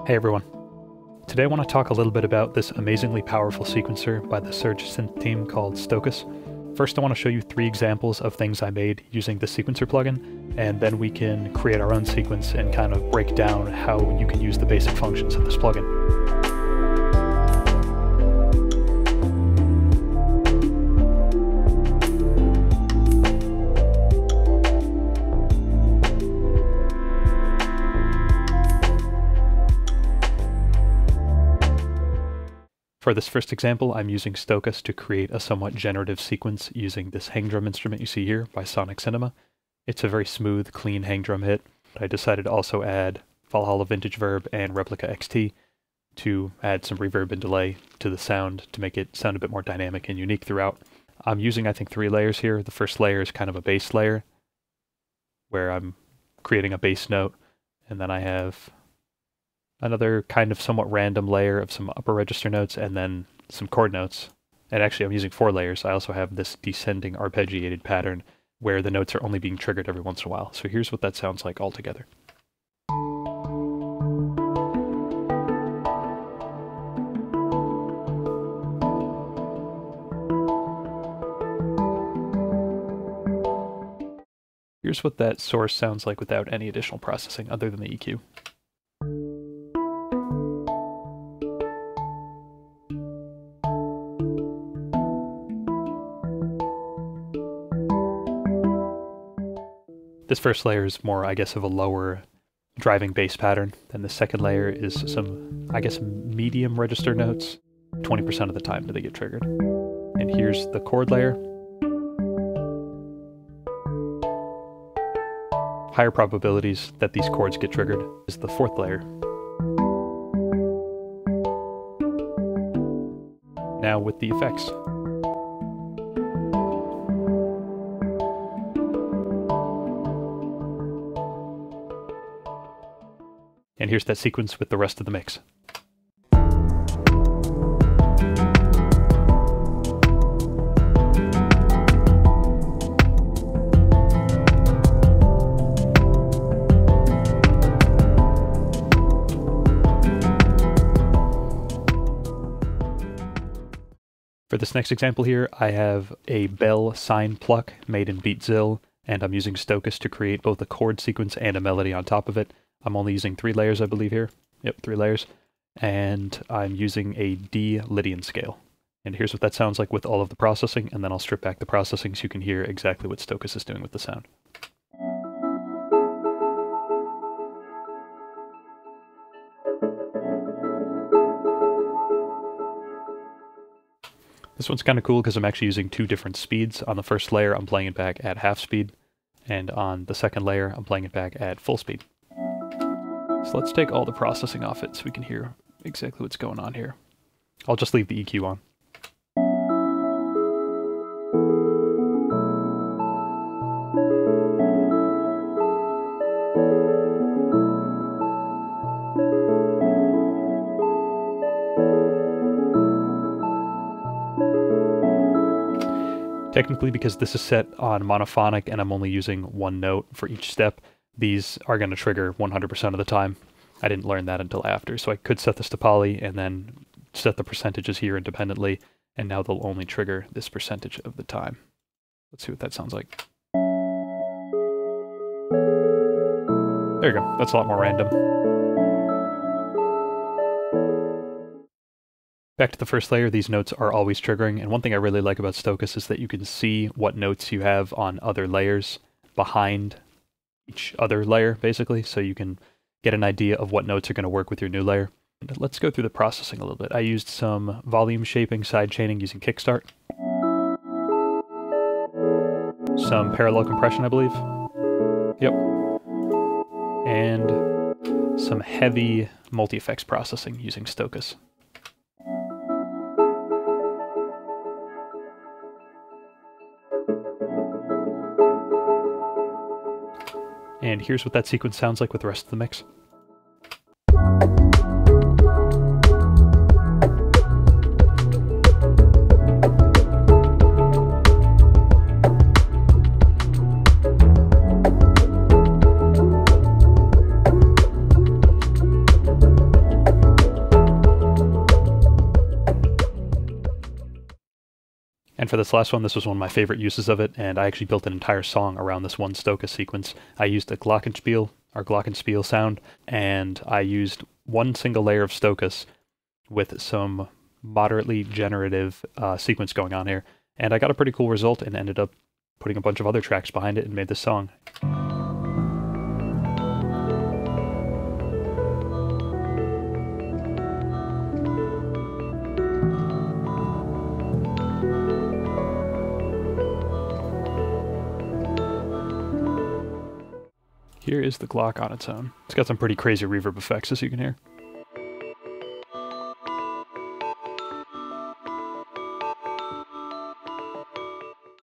Hey everyone. Today I want to talk a little bit about this amazingly powerful sequencer by the Surge Synth team called Stochas. First I want to show you 3 examples of things I made using the sequencer plugin, and then we can create our own sequence and kind of break down how you can use the basic functions of this plugin. For this first example, I'm using Stochas to create a somewhat generative sequence using this hang drum instrument you see here by Sonic Cinema. It's a very smooth, clean hang drum hit. I decided to also add Valhalla Vintage Verb and Replica XT to add some reverb and delay to the sound to make it sound a bit more dynamic and unique throughout. I'm using, I think, 3 layers here. The first layer is kind of a bass layer, where I'm creating a bass note, and then I have another kind of somewhat random layer of some upper register notes, and then some chord notes. And actually I'm using 4 layers. I also have this descending arpeggiated pattern where the notes are only being triggered every once in a while. So here's what that sounds like all together. Here's what that source sounds like without any additional processing other than the EQ. This first layer is more, I guess, of a lower driving bass pattern. Then the second layer is some, I guess, medium register notes. 20% of the time do they get triggered. And here's the chord layer. Higher probabilities that these chords get triggered is the 4th layer. Now with the effects. And here's that sequence with the rest of the mix. For this next example here, I have a bell sine pluck made in BeatZill, and I'm using Stochas to create both a chord sequence and a melody on top of it. I'm only using 3 layers, I believe, here. Yep, 3 layers. And I'm using a D Lydian scale. And here's what that sounds like with all of the processing, and then I'll strip back the processing so you can hear exactly what Stochas is doing with the sound. This one's kind of cool because I'm actually using 2 different speeds. On the first layer, I'm playing it back at half speed, and on the second layer, I'm playing it back at full speed. So let's take all the processing off it so we can hear exactly what's going on here. I'll just leave the EQ on. Technically, because this is set on monophonic and I'm only using 1 note for each step, these are going to trigger 100% of the time. I didn't learn that until after, so I could set this to poly and then set the percentages here independently, and now they'll only trigger this percentage of the time. Let's see what that sounds like. There you go, that's a lot more random. Back to the first layer, these notes are always triggering, and one thing I really like about Stochas is that you can see what notes you have on other layers behind each other layer, basically, so you can get an idea of what notes are going to work with your new layer. Let's go through the processing a little bit. I used some volume shaping side chaining using Kickstart. Some parallel compression, I believe. Yep. And some heavy multi-effects processing using Stochas. And here's what that sequence sounds like with the rest of the mix. And for this last one, this was one of my favorite uses of it, and I actually built an entire song around this one Stochas sequence. I used a Glockenspiel, or Glockenspiel sound, and I used one single layer of Stochas with some moderately generative sequence going on here. And I got a pretty cool result and ended up putting a bunch of other tracks behind it and made this song. Here is the Glock on its own. It's got some pretty crazy reverb effects, as you can hear.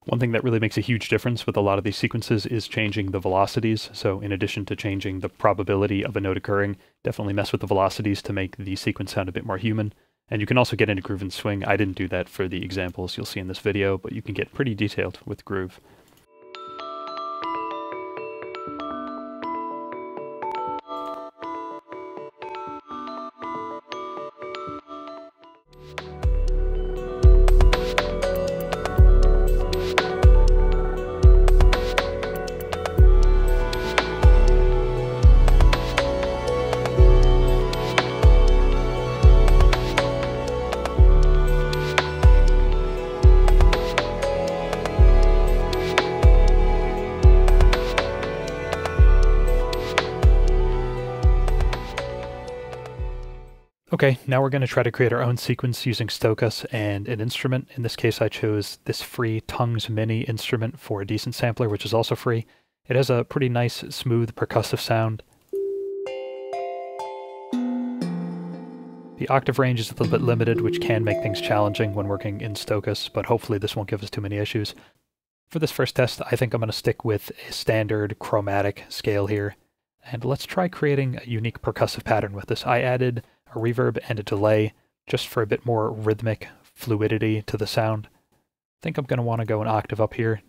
One thing that really makes a huge difference with a lot of these sequences is changing the velocities. So in addition to changing the probability of a note occurring, definitely mess with the velocities to make the sequence sound a bit more human. And you can also get into groove and swing. I didn't do that for the examples you'll see in this video, but you can get pretty detailed with groove. Okay, now we're going to try to create our own sequence using Stochas and an instrument. In this case, I chose this free Tongues Mini instrument for a decent sampler, which is also free. It has a pretty nice, smooth, percussive sound. The octave range is a little bit limited, which can make things challenging when working in Stochas, but hopefully this won't give us too many issues. For this first test, I think I'm going to stick with a standard chromatic scale here. And let's try creating a unique percussive pattern with this. I added a reverb and a delay just for a bit more rhythmic fluidity to the sound. I think I'm going to want to go an octave up here.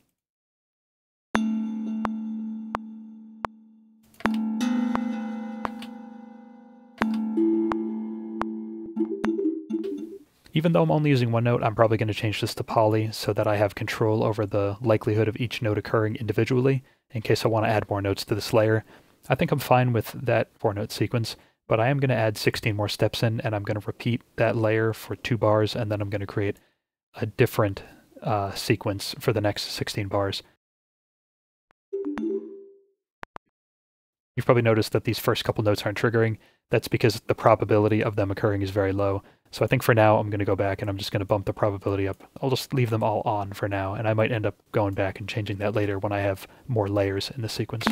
Even though I'm only using one note, I'm probably going to change this to poly so that I have control over the likelihood of each note occurring individually in case I want to add more notes to this layer. I think I'm fine with that 4-note sequence, but I am going to add 16 more steps in, and I'm going to repeat that layer for 2 bars, and then I'm going to create a different sequence for the next 16 bars. You've probably noticed that these first couple notes aren't triggering. That's because the probability of them occurring is very low. So I think for now I'm going to go back and I'm just going to bump the probability up. I'll just leave them all on for now, and I might end up going back and changing that later when I have more layers in the sequence.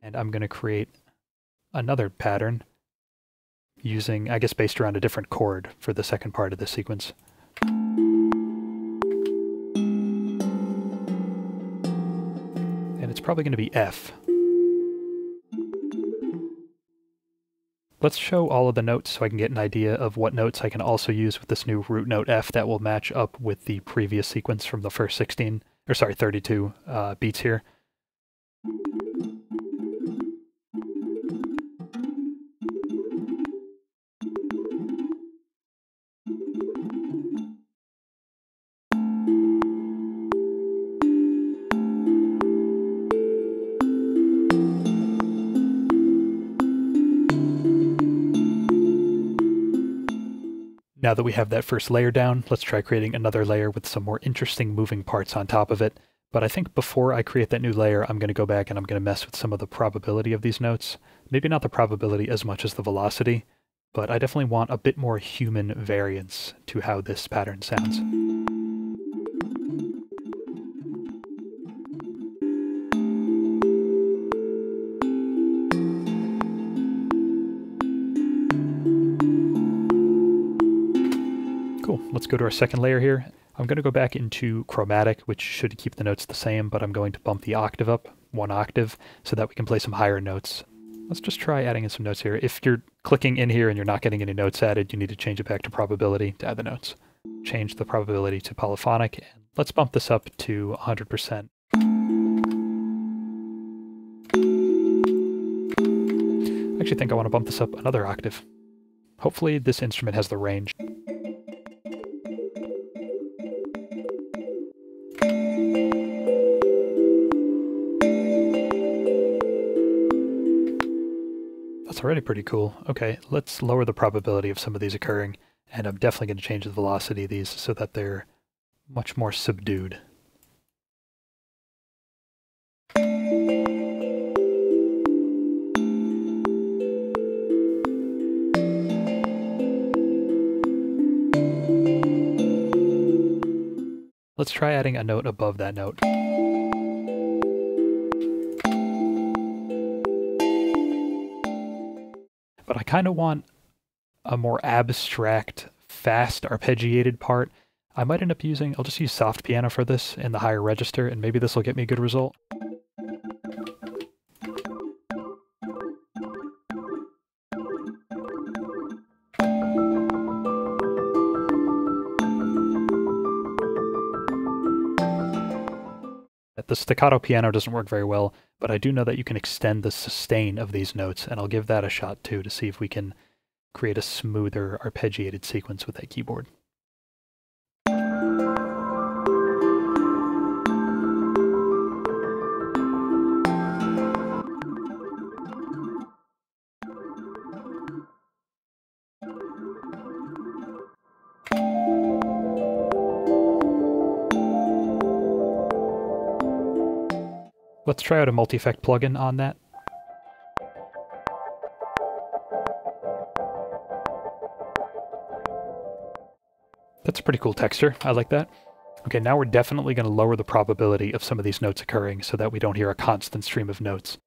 And I'm going to create another pattern using, I guess, based around a different chord for the second part of the sequence. And it's probably going to be F. Let's show all of the notes so I can get an idea of what notes I can also use with this new root note F that will match up with the previous sequence from the first 32 beats here. Now that we have that first layer down, let's try creating another layer with some more interesting moving parts on top of it. But I think before I create that new layer, I'm going to go back and I'm going to mess with some of the probability of these notes. Maybe not the probability as much as the velocity, but I definitely want a bit more human variance to how this pattern sounds. Cool, let's go to our second layer here. I'm going to go back into chromatic, which should keep the notes the same, but I'm going to bump the octave up 1 octave so that we can play some higher notes. Let's just try adding in some notes here. If you're clicking in here and you're not getting any notes added, you need to change it back to probability to add the notes. change the probability to polyphonic, and let's bump this up to 100%. I actually think I want to bump this up another octave. Hopefully this instrument has the range. That's already pretty cool. Okay, let's lower the probability of some of these occurring, and I'm definitely going to change the velocity of these so that they're much more subdued. Let's try adding a note above that note. But I kind of want a more abstract, fast arpeggiated part. I might end up I'll just use soft piano for this in the higher register, and maybe this will get me a good result. The staccato piano doesn't work very well, but I do know that you can extend the sustain of these notes, and I'll give that a shot too to see if we can create a smoother arpeggiated sequence with that keyboard. Let's try out a multi-effect plugin on that. That's a pretty cool texture. I like that. Okay, now we're definitely going to lower the probability of some of these notes occurring so that we don't hear a constant stream of notes.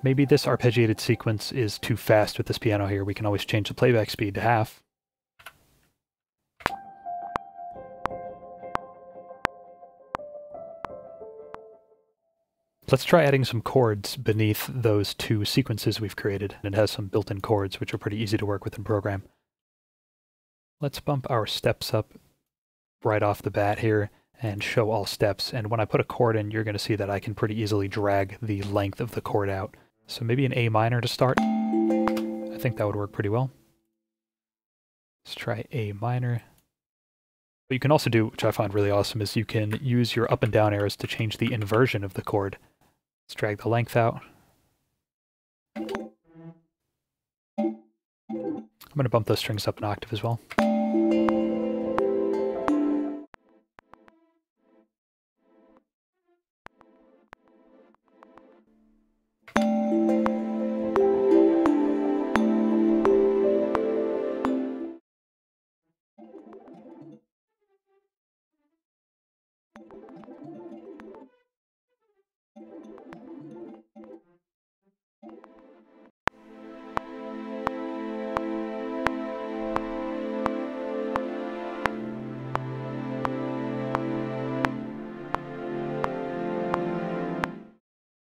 Maybe this arpeggiated sequence is too fast with this piano here. We can always change the playback speed to half. Let's try adding some chords beneath those two sequences we've created. It has some built-in chords, which are pretty easy to work with in program. Let's bump our steps up right off the bat here and show all steps. And when I put a chord in, you're going to see that I can pretty easily drag the length of the chord out. So maybe an A minor to start. I think that would work pretty well. Let's try A minor. What you can also do, which I find really awesome, is you can use your up and down arrows to change the inversion of the chord. Let's drag the length out. I'm going to bump those strings up an octave as well.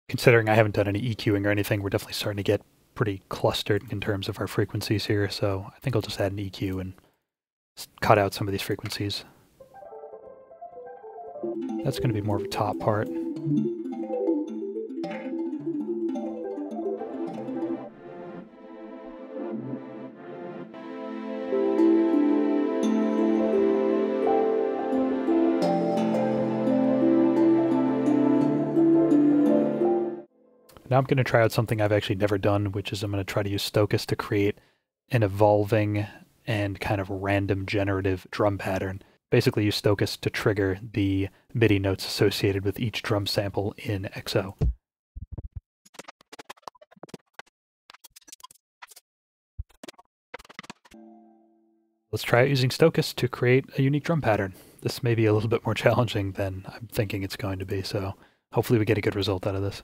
Considering I haven't done any EQing or anything, we're definitely starting to get pretty clustered in terms of our frequencies here, so I think I'll just add an EQ and cut out some of these frequencies. That's going to be more of a top part. Now I'm going to try out something I've actually never done, which is I'm going to try to use Stochas to create an evolving and kind of random generative drum pattern. Basically use Stochas to trigger the MIDI notes associated with each drum sample in XO. Let's try out using Stochas to create a unique drum pattern. This may be a little bit more challenging than I'm thinking it's going to be, so hopefully we get a good result out of this.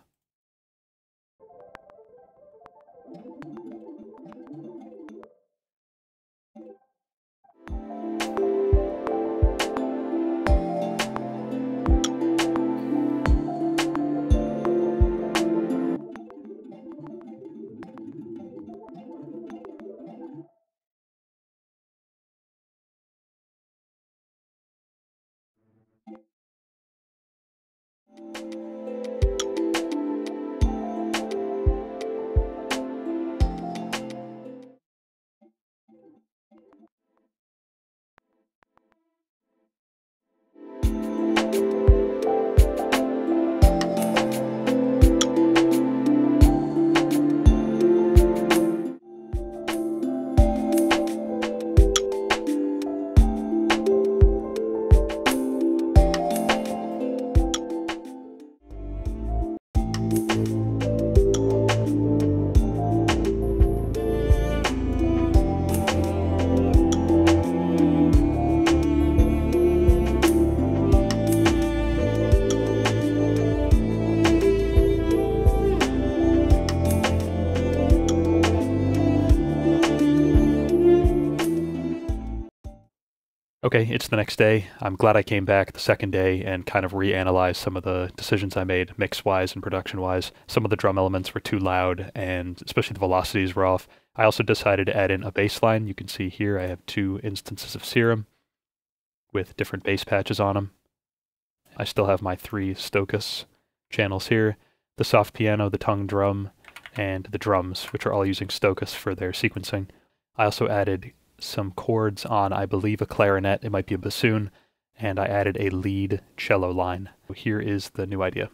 Okay, it's the next day. I'm glad I came back the second day and kind of reanalyzed some of the decisions I made, mix-wise and production-wise. Some of the drum elements were too loud, and especially the velocities were off. I also decided to add in a bass line. You can see here I have 2 instances of Serum with different bass patches on them. I still have my 3 Stochas channels here, the soft piano, the tongue drum, and the drums, which are all using Stochas for their sequencing. I also added some chords on, I believe, a clarinet, it might be a bassoon, and I added a lead cello line. Here is the new idea.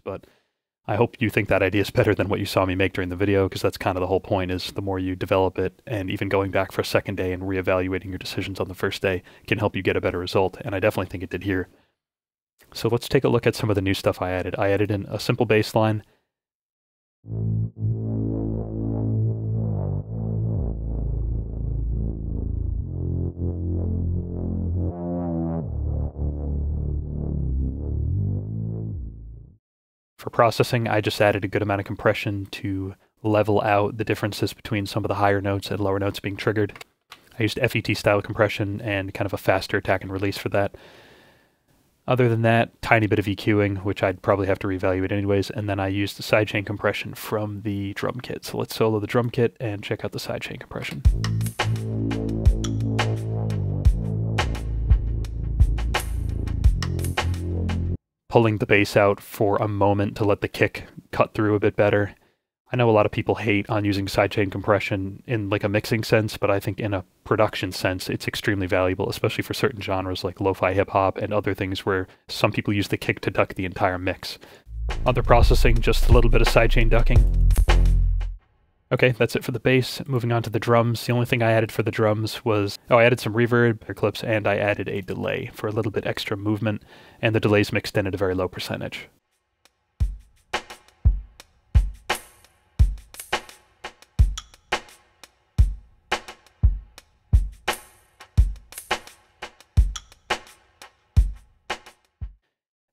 But I hope you think that idea is better than what you saw me make during the video, because that's kind of the whole point, is the more you develop it, and even going back for a second day and reevaluating your decisions on the first day can help you get a better result, and I definitely think it did here. So let's take a look at some of the new stuff I added. I added in a simple bass line. For processing, I just added a good amount of compression to level out the differences between some of the higher notes and lower notes being triggered. I used FET style compression and kind of a faster attack and release for that. Other than that, tiny bit of EQing, which I'd probably have to reevaluate anyways, and then I used the sidechain compression from the drum kit. So let's solo the drum kit and check out the sidechain compression. Pulling the bass out for a moment to let the kick cut through a bit better. I know a lot of people hate on using sidechain compression in like a mixing sense, but I think in a production sense it's extremely valuable, especially for certain genres like lo-fi hip-hop and other things where some people use the kick to duck the entire mix. Other processing, just a little bit of sidechain ducking. Okay, that's it for the bass. Moving on to the drums. The only thing I added for the drums was, I added some reverb, air clips, and I added a delay for a little bit extra movement, and the delay's mixed in at a very low percentage.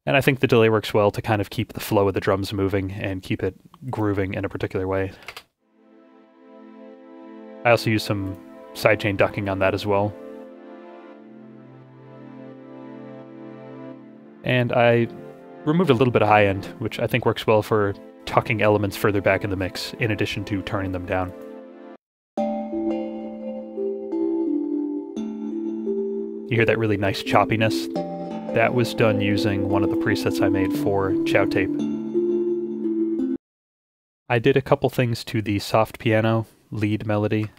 And I think the delay works well to kind of keep the flow of the drums moving and keep it grooving in a particular way. I also used some sidechain ducking on that as well. And I removed a little bit of high end, which I think works well for tucking elements further back in the mix, in addition to turning them down. You hear that really nice choppiness? That was done using one of the presets I made for Chow Tape. I did a couple things to the soft piano lead melody.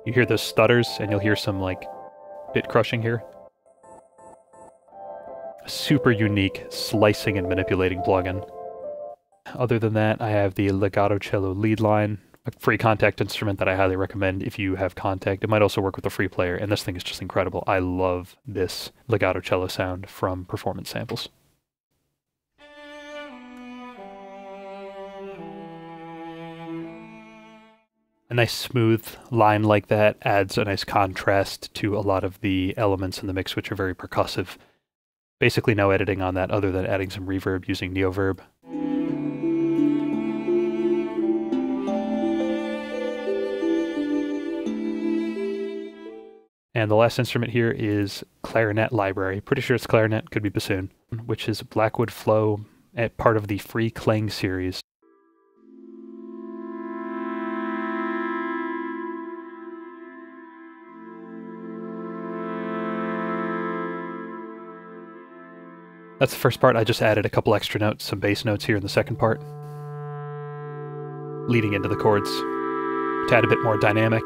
You hear those stutters, and you'll hear some like bit crushing here. A super unique slicing and manipulating plugin. Other than that, I have the legato cello lead line, a free Contact instrument that I highly recommend if you have Contact. It might also work with a free player, and this thing is just incredible. I love this legato cello sound from Performance Samples. A nice smooth line like that adds a nice contrast to a lot of the elements in the mix, which are very percussive. Basically no editing on that other than adding some reverb using Neoverb. And the last instrument here is Clarinet Library. Pretty sure it's clarinet, could be bassoon, which is Blackwood Flow, part of the Free Klang series. That's the first part. I just added a couple extra notes, some bass notes here in the second part, leading into the chords to add a bit more dynamic.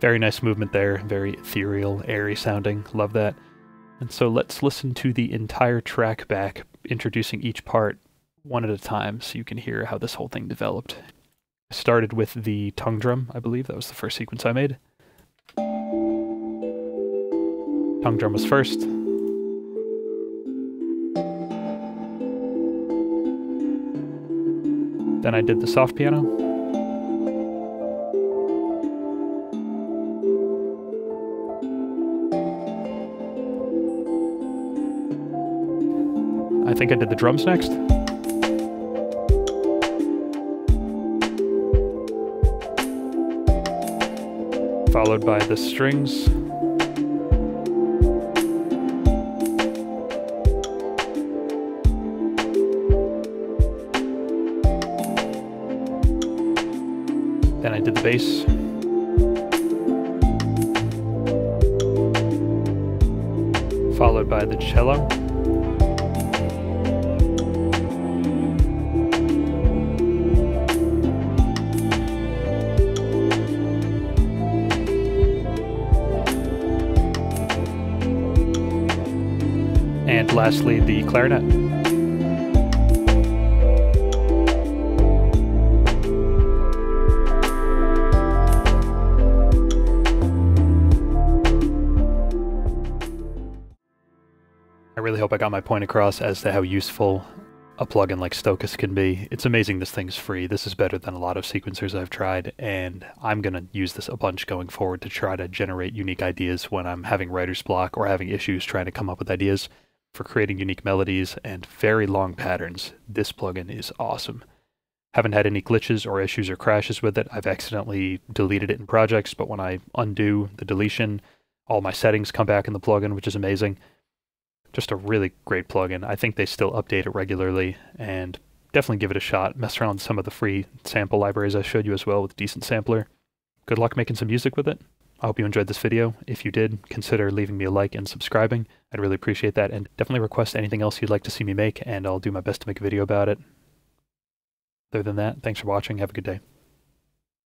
Very nice movement there, very ethereal, airy sounding, love that. And so let's listen to the entire track back, introducing each part one at a time so you can hear how this whole thing developed. I started with the tongue drum, I believe, that was the first sequence I made. Tongue drum was first. Then I did the soft piano. I think I did the drums next. Followed by the strings. Then I did the bass. Followed by the cello. And lastly, the clarinet. I really hope I got my point across as to how useful a plugin like Stochas can be. It's amazing this thing's free. This is better than a lot of sequencers I've tried, and I'm going to use this a bunch going forward to try to generate unique ideas when I'm having writer's block or having issues trying to come up with ideas. For creating unique melodies and very long patterns, this plugin is awesome. Haven't had any glitches or issues or crashes with it. I've accidentally deleted it in projects, but when I undo the deletion, all my settings come back in the plugin, which is amazing. Just a really great plugin. I think they still update it regularly, and definitely give it a shot. Mess around with some of the free sample libraries I showed you as well with a decent sampler. Good luck making some music with it. I hope you enjoyed this video. If you did, consider leaving me a like and subscribing. I'd really appreciate that, and definitely request anything else you'd like to see me make, and I'll do my best to make a video about it. Other than that, thanks for watching. Have a good day.